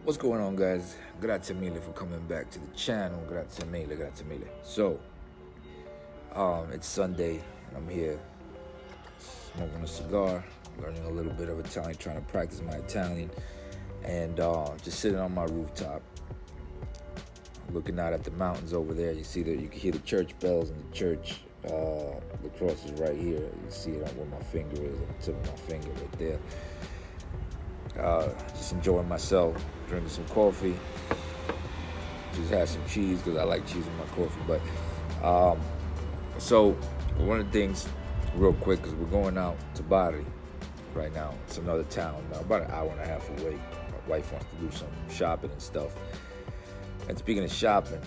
What's going on, guys? Grazie mille for coming back to the channel. Grazie mille, grazie mille. So, it's Sunday, and I'm here smoking a cigar, learning a little bit of Italian, trying to practice my Italian, and just sitting on my rooftop, looking out at the mountains over there. You see that you can hear the church bells, and the church, the cross is right here. You see it on where my finger is, on the tip of my finger right there. Just enjoying myself, drinking some coffee. Just had some cheese because I like cheese in my coffee. But so one of the things, real quick, because we're going out to Bari right now. It's another town, about an hour and a half away. My wife wants to do some shopping and stuff. And speaking of shopping,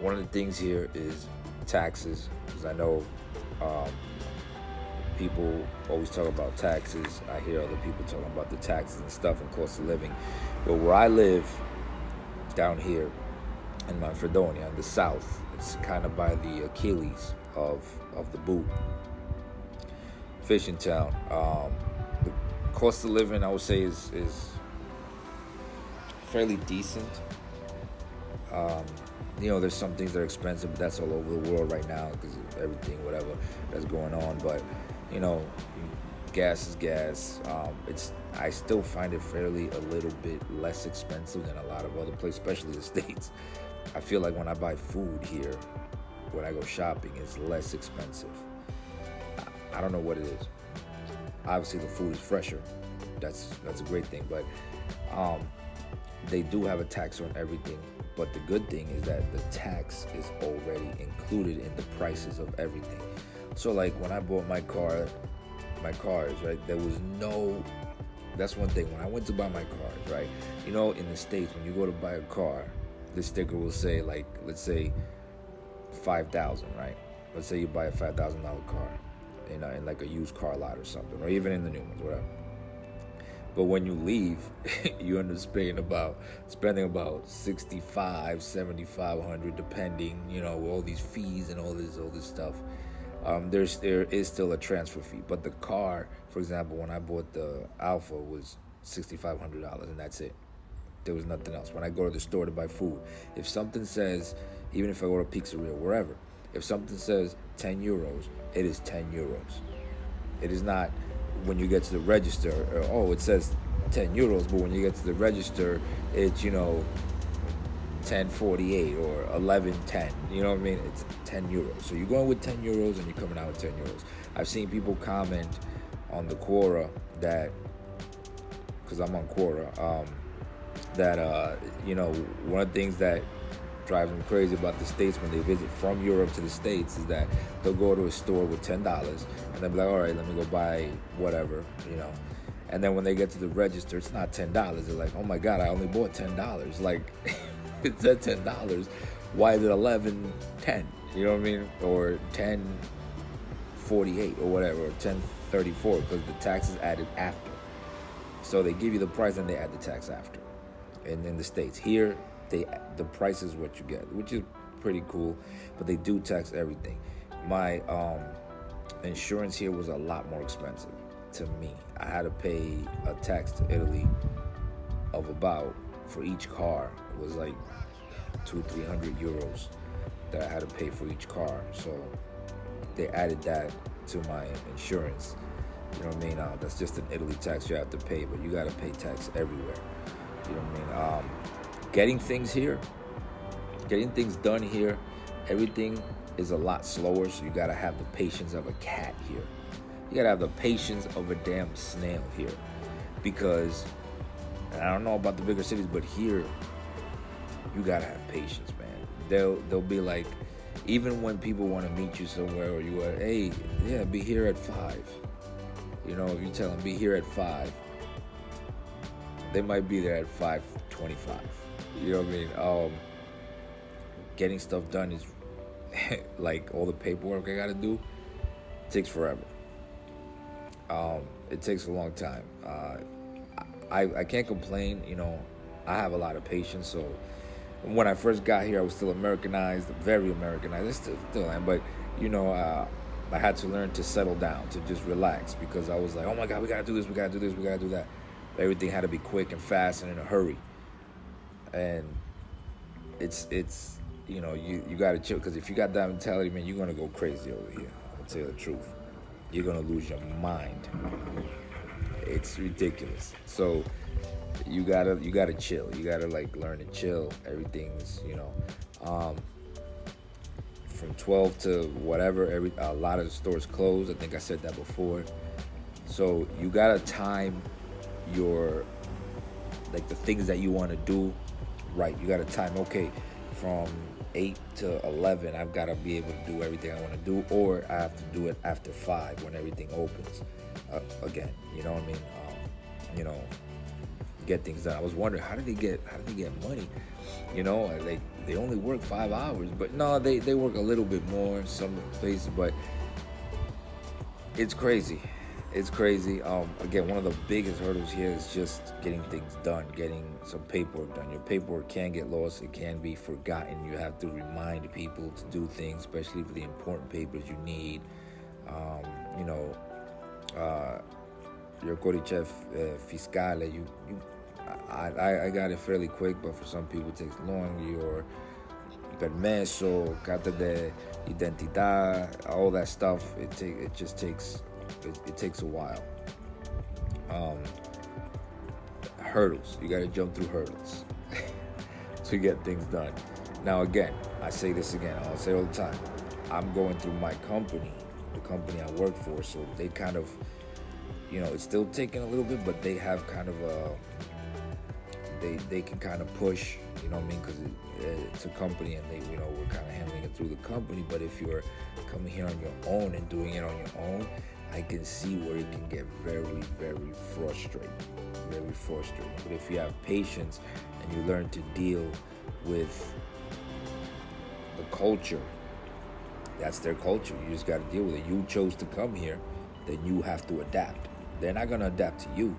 one of the things here is taxes, because I know people always talk about taxes. I hear other people talking about the taxes and stuff and cost of living. But where I live down here in Manfredonia, in the south, it's kind of by the Achilles of the boot, fishing town. The cost of living, I would say, is fairly decent. There's some things that are expensive, but that's all over the world right now because of everything, whatever that's going on. But gas is gas. I still find it fairly a little bit less expensive than a lot of other places, especially the States. I feel like when I buy food here, when I go shopping, it's less expensive. I don't know what it is. Obviously, the food is fresher. That's a great thing. But they do have a tax on everything. But the good thing is that the tax is already included in the prices of everything. So like when I bought my cars, right, there was no, that's one thing. When I went to buy my cars, right, in the States, when you go to buy a car, the sticker will say, like, let's say $5,000, right? Let's say you buy a $5,000 car in like a used car lot or something, or even in the new ones, whatever. But when you leave, you end up spending about $65, $7,500, depending, all these fees and all this stuff. There is still a transfer fee, but the car, for example, when I bought the Alpha, was $6,500, and that's it. There was nothing else. When I go to the store to buy food, if something says, even if I go to Pizzeria, wherever, if something says 10 euros, it is 10 euros. It is not when you get to the register, it says 10 euros, but when you get to the register, it's, 10.48 or 11.10. You know what I mean? It's 10 euros. So you're going with 10 euros and you're coming out with 10 euros. I've seen people comment on the Quora that, because I'm on Quora, that, one of the things that drives them crazy about the States when they visit from Europe to the States is that they'll go to a store with $10 and they'll be like, all right, let me go buy whatever, And then when they get to the register, it's not $10. They're like, oh my God, I only bought $10. Like, it said $10. Why is it $11.10? You know what I mean? Or $10.48 or whatever, or $10.34, because the tax is added after. So they give you the price and they add the tax after. And in the States, here, the price is what you get, which is pretty cool, but they do tax everything. My insurance here was a lot more expensive to me. I had to pay a tax to Italy of about, for each car, it was like 200-300 euros that I had to pay for each car. So they added that to my insurance. You know what I mean? That's just an Italy tax you have to pay, but you got to pay tax everywhere. You know what I mean? Getting things done here, everything is a lot slower, so you gotta have the patience of a cat here. You gotta have the patience of a damn snail here. Because, and I don't know about the bigger cities, but here, you gotta have patience, man. They'll be like, even when people wanna meet you somewhere, or you are, hey, yeah, be here at 5. If you tell them, be here at 5, they might be there at 5:25. You know what I mean? Getting stuff done is like all the paperwork I gotta do takes forever. It takes a long time. I can't complain. I have a lot of patience. So when I first got here, I was still Americanized, very Americanized. I still am, but I had to learn to settle down, to just relax, because I was like, oh my God, we gotta do this, we gotta do this, we gotta do that. Everything had to be quick and fast and in a hurry. and it's you gotta chill, because if you got that mentality, man, you're gonna go crazy over here. I'll tell you the truth. You're gonna lose your mind. It's ridiculous. So you gotta chill. You gotta like learn to chill. Everything's from 12 to whatever. A lot of the stores closed. I think I said that before. So you gotta time your like the things that you want to do right. You gotta time. Okay, from 8 to 11, I've got to be able to do everything I want to do, or I have to do it after 5 when everything opens again. You know what I mean? Get things done. I was wondering, how did they get money? Like they only work 5 hours, but no, they work a little bit more in some places, but it's crazy. It's crazy. Again, one of the biggest hurdles here is just getting things done, getting some paperwork done. Your paperwork can get lost. It can be forgotten. You have to remind people to do things, especially for the important papers you need. Your codice fiscale, I got it fairly quick, but for some people it takes long. Your permesso, carta de identidad, all that stuff, it takes a while. Hurdles. You got to jump through hurdles to get things done. Now, again, I say this again. I'll say all the time. I'm going through my company, the company I work for, so they kind of, it's still taking a little bit, but they have kind of they can kind of push, you know what I mean? Because it's a company, and we're kind of handling it through the company. But if you're coming here on your own and doing it on your own, I can see where it can get very, very frustrating. Very frustrating. But if you have patience and you learn to deal with the culture, that's their culture. You just got to deal with it. You chose to come here, then you have to adapt. They're not going to adapt to you.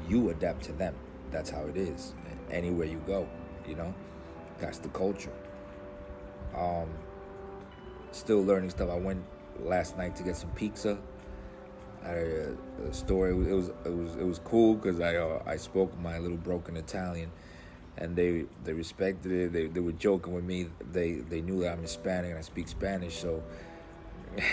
You adapt to them. That's how it is. Anywhere you go, that's the culture. Still learning stuff. I went last night to get some pizza. I had a store. It was cool because I spoke my little broken Italian, and they respected it. They were joking with me. They knew that I'm Hispanic and I speak Spanish, so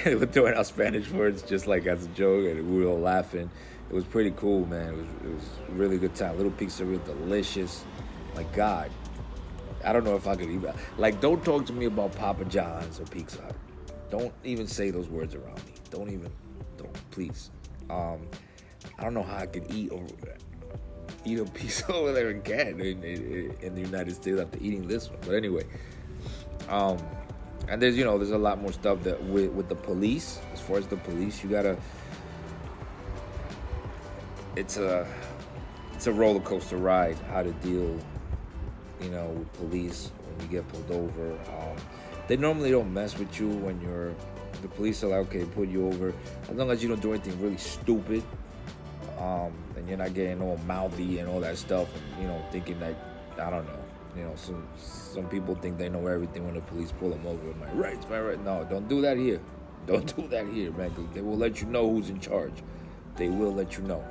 they were throwing out Spanish words just like as a joke, and we were all laughing. It was pretty cool, man. It was a really good time. Little pizza, real delicious. My God, I don't know if I could even don't talk to me about Papa John's or Pizza Hut. Don't even say those words around me. Don't please. I don't know how I could eat a pizza over there again in the United States after eating this one. But anyway, and there's a lot more stuff that with the police. As far as the police, you gotta. It's a roller coaster ride how to deal, with police when you get pulled over. They normally don't mess with you when the police are like, okay, put you over, as long as you don't do anything really stupid, and you're not getting all mouthy and all that stuff, and thinking that, I don't know, some people think they know everything when the police pull them over. My rights, my right. No, don't do that here. Don't do that here, man, because they will let you know who's in charge. They will let you know.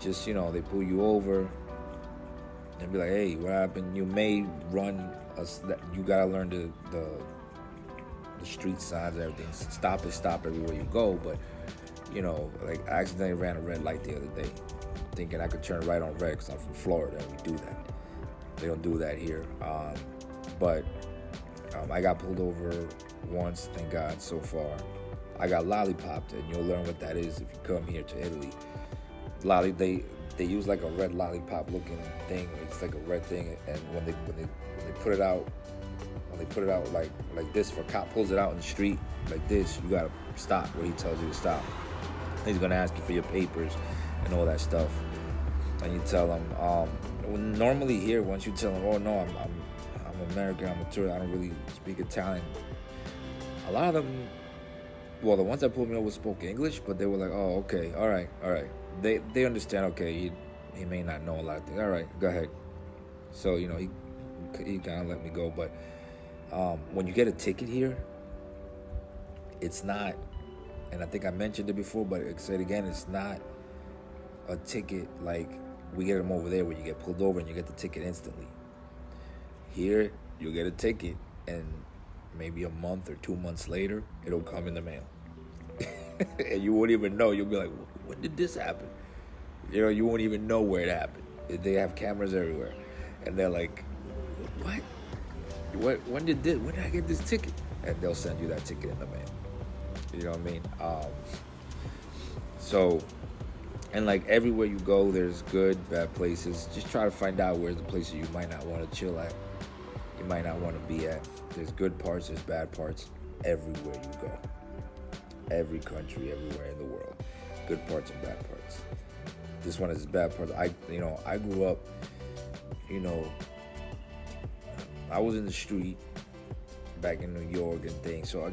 Just, they pull you over and be like, hey, what happened? You may run you gotta learn the street signs and everything. Stop is stop everywhere you go. But, I accidentally ran a red light the other day, thinking I could turn right on red because I'm from Florida and we do that. They don't do that here. But I got pulled over once, thank God, so far. I got lollipopped, and you'll learn what that is if you come here to Italy. They use like a red lollipop looking thing. It's like a red thing, and when they put it out, like this, if a cop pulls it out in the street like this, you gotta stop where he tells you to stop. He's gonna ask you for your papers and all that stuff, and you tell him. Normally here, once you tell him, oh no, I'm American, I'm a tourist, I don't really speak Italian. A lot of them. Well, the ones that pulled me over spoke English, but they were like, oh, okay, all right. They understand, okay, he may not know a lot of things. All right, go ahead. So, he kind of let me go. But when you get a ticket here, it's not, and I think I mentioned it before, but I said again, it's not a ticket like we get them over there where you get pulled over and you get the ticket instantly. Here, you'll get a ticket, and maybe a month or 2 months later, it'll come in the mail. And you won't even know. You'll be like, when did this happen? You know, you won't even know where it happened. They have cameras everywhere. And they're like, what? When did I get this ticket? And they'll send you that ticket in the mail. You know what I mean? So, and like everywhere you go, there's good, bad places. Just try to find out where's the places you might not want to chill at. You might not want to be at. There's good parts, there's bad parts everywhere you go. Every country, everywhere in the world. Good parts and bad parts. This one is bad parts. I grew up, I was in the street back in New York and things, so I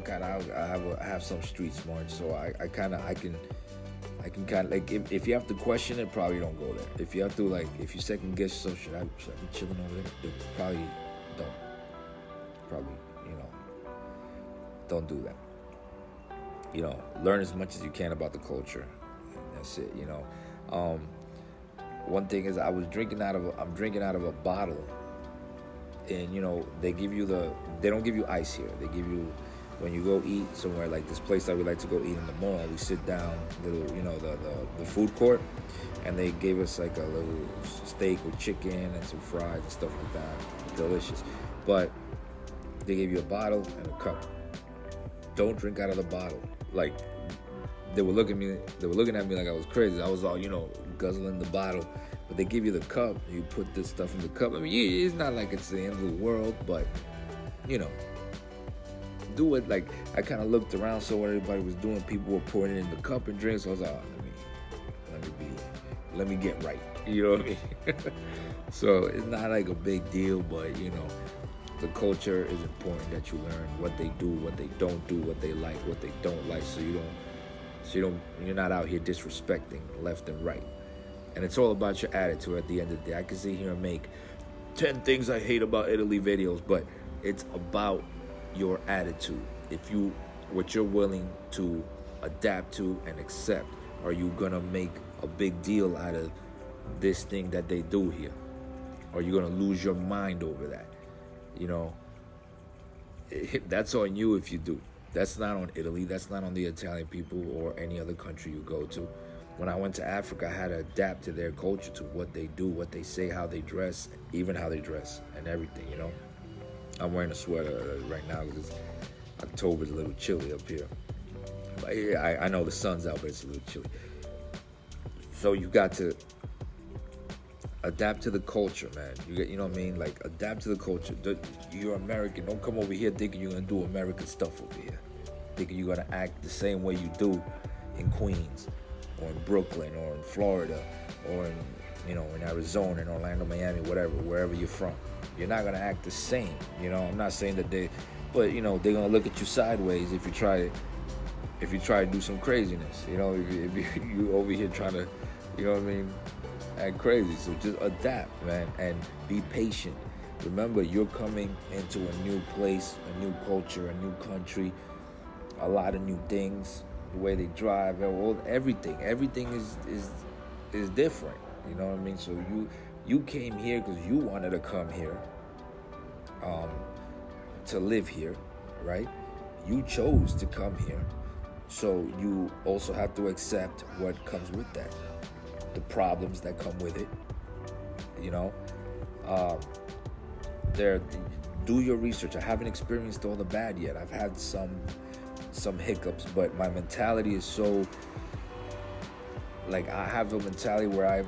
have some street smart, so I can kind of like, if you have to question it, probably don't go there. If you have to, like, if you second guess yourself, should I be chilling over there? Probably don't. Probably, don't do that. Learn as much as you can about the culture. That's it. One thing is, I'm drinking out of a bottle, and they don't give you ice here. They give you, when you go eat somewhere, like this place that we like to go eat in the mall, we sit down, the food court, and they gave us like a little steak with chicken and some fries and stuff like that. Delicious. But they gave you a bottle and a cup. Don't drink out of the bottle. Like, they were looking at me like I was crazy. I was all, guzzling the bottle. But they give you the cup, you put this stuff in the cup. I mean, it's not like it's the end of the world, but, do it. Like, I kind of looked around, saw what everybody was doing. People were pouring it in the cup and drinks. So I was like, let me get right. You know what I mean? So it's not like a big deal, but, the culture is important that you learn what they do, what they don't do, what they like, what they don't like, so you're not out here disrespecting left and right. And it's all about your attitude at the end of the day. I can sit here and make 10 things I hate about Italy videos, but it's about your attitude. What you're willing to adapt to and accept. Are you gonna make a big deal out of this thing that they do here? Or are you gonna lose your mind over that? That's on you if you do. That's not on Italy. That's not on the Italian people or any other country you go to. When I went to Africa, I had to adapt to their culture, to what they do, what they say, how they dress, even how they dress and everything, I'm wearing a sweater right now because October's a little chilly up here. But yeah, I know the sun's out, but it's a little chilly. So you got to adapt to the culture, man. You know what I mean? Like, adapt to the culture. You're American. Don't come over here thinking you're going to do American stuff over here. Thinking you're going to act the same way you do in Queens or in Brooklyn or in Florida or in Arizona, in Orlando, Miami, whatever, wherever you're from. You're not going to act the same. I'm not saying that but they're going to look at you sideways if you try to do some craziness. If you over here trying to, act crazy. So just adapt, man, and be patient. Remember, you're coming into a new place, a new culture, a new country, a lot of new things, the way they drive, everything is different. You know what I mean? So you came here because you wanted to come here, to live here, right? You chose to come here, so you also have to accept what comes with that. The problems that come with it, do your research. I haven't experienced all the bad yet. I've had some hiccups, but my mentality is so, like, I have a mentality where I've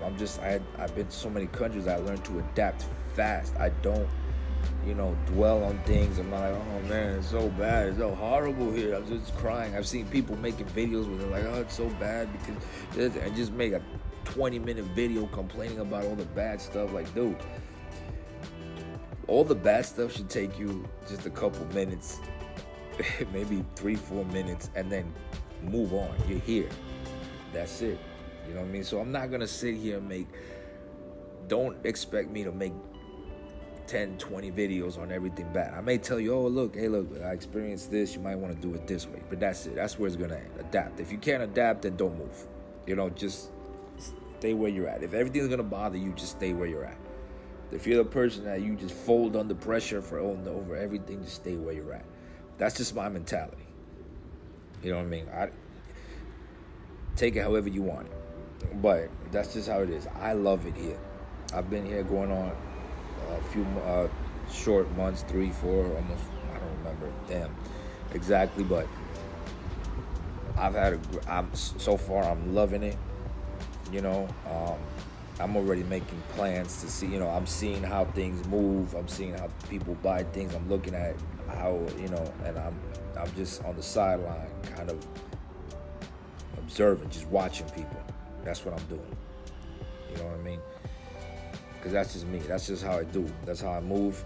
been to so many countries. I learned to adapt fast. I don't, dwell on things. I'm not like, oh man, it's so bad, it's so horrible here. I'm just crying. I've seen people making videos where they're like, oh, it's so bad because, and just make a 20-minute video complaining about all the bad stuff. Like, dude, all the bad stuff should take you just a couple minutes, maybe 3-4 minutes, and then move on. You're here. That's it. You know what I mean? So I'm not gonna sit here and don't expect me to make 10, 20 videos on everything bad. I may tell you, hey, look, I experienced this. You might want to do it this way. But that's it. That's where it's going to end. Adapt. If you can't adapt, then don't move. Just stay where you're at. If everything's going to bother you, just stay where you're at. If you're the person that you just fold under pressure for over everything, just stay where you're at. That's just my mentality. You know what I mean? I take it however you want it, but that's just how it is. I love it here. I've been here going on a few short months, 3, 4, almost. I don't remember, damn, exactly. But so far I'm loving it. You know, I'm already making plans to see. You know, I'm seeing how things move. I'm seeing how people buy things. I'm looking at how, you know, and I'm just on the sideline, kind of observing, just watching people. That's what I'm doing. You know what I mean? Because that's just me. That's just how I do. That's how I move.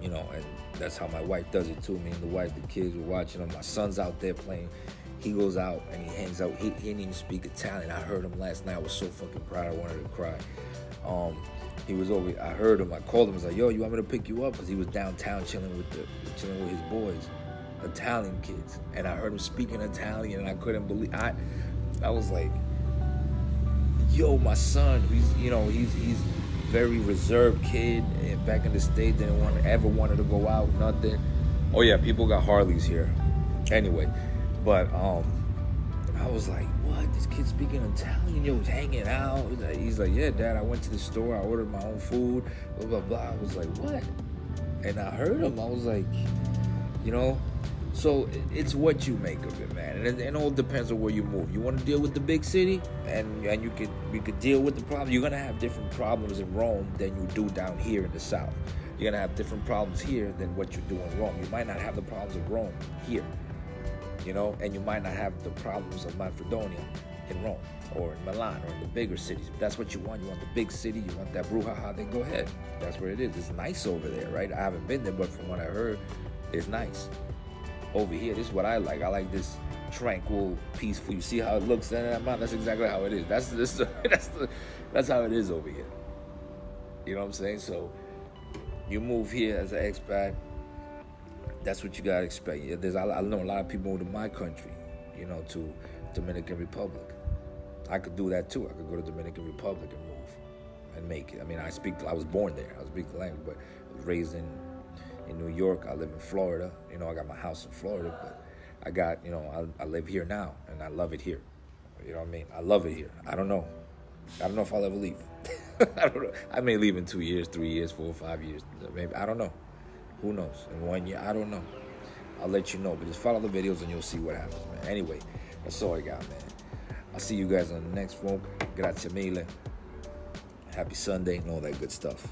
You know, and that's how my wife does it too. Me and the wife, the kids were watching them. My son's out there playing. He goes out and he hangs out. He didn't even speak Italian. I heard him last night. I was so fucking proud. I wanted to cry. He was over. I heard him. I called him. I was like, "Yo, you want me to pick you up?" Because he was downtown chilling with his boys, Italian kids. And I heard him speaking Italian, and I couldn't believe. I was like, "Yo, my son. He's very reserved kid. And back in the States, didn't ever wanted to go out. Nothing. Oh yeah, people got Harleys here. Anyway." But I was like, what? This kid speaking Italian? Yo, he's hanging out. He's like, yeah, Dad, I went to the store. I ordered my own food, blah, blah, blah. I was like, what? And I heard him. I was like, you know, so it's what you make of it, man. And it all depends on where you move. You want to deal with the big city, and you could deal with the problem. You're going to have different problems in Rome than you do down here in the South. You're going to have different problems here than what you do in Rome. You might not have the problems of Rome here. You know, and you might not have the problems of Macedonia in Rome or in Milan or in the bigger cities. But that's what you want. You want the big city. You want that brouhaha. Then go ahead. That's where it is. It's nice over there, right? I haven't been there, but from what I heard, it's nice. Over here, this is what I like. I like this tranquil, peaceful. You see how it looks? That's exactly how it is. That's how it is over here. You know what I'm saying? So you move here as an expat. That's what you gotta expect. I know a lot of people move to my country, you know, to Dominican Republic. I could do that too. I could go to Dominican Republic and move and make it. I mean, I was born there. I speak the language, but I was raised in New York. I live in Florida. You know, I got my house in Florida, but I got, you know, I live here now, and I love it here. You know what I mean? I love it here. I don't know if I'll ever leave. I don't know. I may leave in 2 years, 3 years, 4 or 5 years. Maybe. I don't know. Who knows? In 1 year, I don't know. I'll let you know. But just follow the videos and you'll see what happens, man. Anyway, that's all I got, man. I'll see you guys on the next one. Grazie mille. Happy Sunday and all that good stuff.